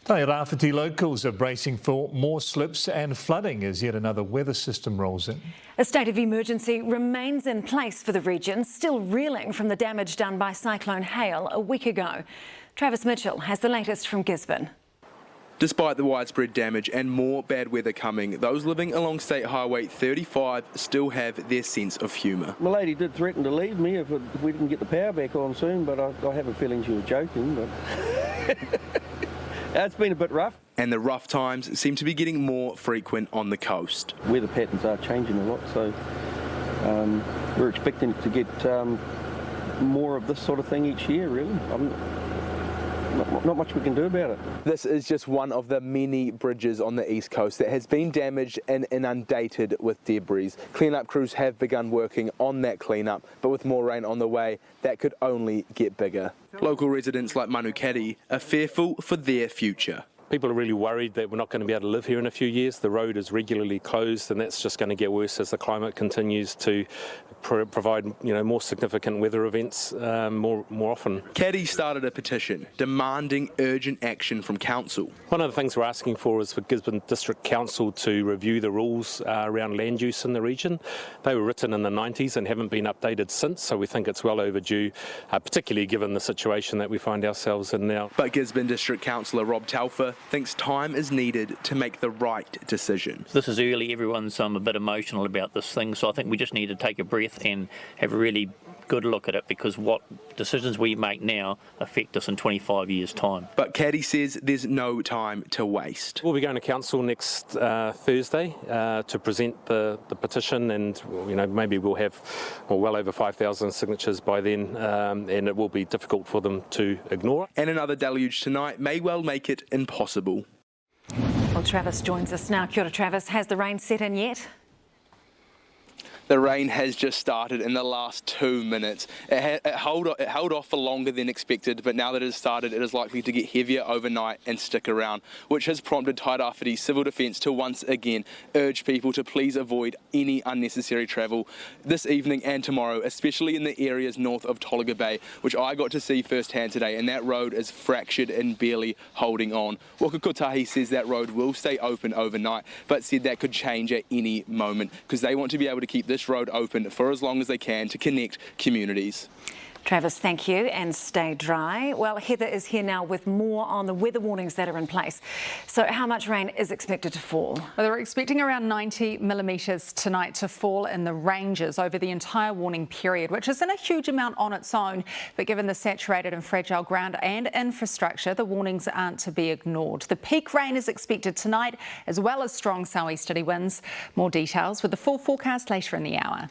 Tairāwhiti locals are bracing for more slips and flooding as yet another weather system rolls in. A state of emergency remains in place for the region, still reeling from the damage done by Cyclone Hale a week ago. Travis Mitchell has the latest from Gisborne. Despite the widespread damage and more bad weather coming, those living along State Highway 35 still have their sense of humour. My lady did threaten to leave me if we didn't get the power back on soon, but I have a feeling she was joking. But it's been a bit rough. And the rough times seem to be getting more frequent on the coast. Weather patterns are changing a lot, so we're expecting to get more of this sort of thing each year, really. Not much we can do about it. This is just one of the many bridges on the east coast that has been damaged and inundated with debris. Clean-up crews have begun working on that clean-up, but with more rain on the way, that could only get bigger. Local residents like Manukari are fearful for their future. People are really worried that we're not going to be able to live here in a few years. The road is regularly closed, and that's just going to get worse as the climate continues to provide, more significant weather events more often. Caddy started a petition demanding urgent action from council. One of the things we're asking for is for Gisborne District Council to review the rules around land use in the region. They were written in the 90s and haven't been updated since, so we think it's well overdue, particularly given the situation that we find ourselves in now. But Gisborne District Councillor Rob Telfer thinks time is needed to make the right decision. This is early, everyone's a bit emotional about this thing, so I think we just need to take a breath and have a really good look at it, because what decisions we make now affect us in 25 years' time. But Caddy says there's no time to waste. We'll be going to council next Thursday to present the petition, and maybe we'll have well over 5,000 signatures by then, and it will be difficult for them to ignore. And another deluge tonight may well make it impossible. Well, Travis joins us now. Kia ora, Travis. Has the rain set in yet? The rain has just started in the last 2 minutes. It held off for longer than expected, but now that it has started, it is likely to get heavier overnight and stick around, which has prompted Tairāwhiti Civil Defence to once again urge people to please avoid any unnecessary travel this evening and tomorrow, especially in the areas north of Tolaga Bay, which I got to see firsthand today, and that road is fractured and barely holding on. Waka Kotahi says that road will stay open overnight, but said that could change at any moment, because they want to be able to keep this road open for as long as they can to connect communities. Travis, thank you, and stay dry. Well, Heather is here now with more on the weather warnings that are in place. So how much rain is expected to fall? Well, they're expecting around 90 millimetres tonight to fall in the ranges over the entire warning period, which isn't a huge amount on its own. But given the saturated and fragile ground and infrastructure, the warnings aren't to be ignored. The peak rain is expected tonight, as well as strong southeasterly winds. More details with the full forecast later in the hour.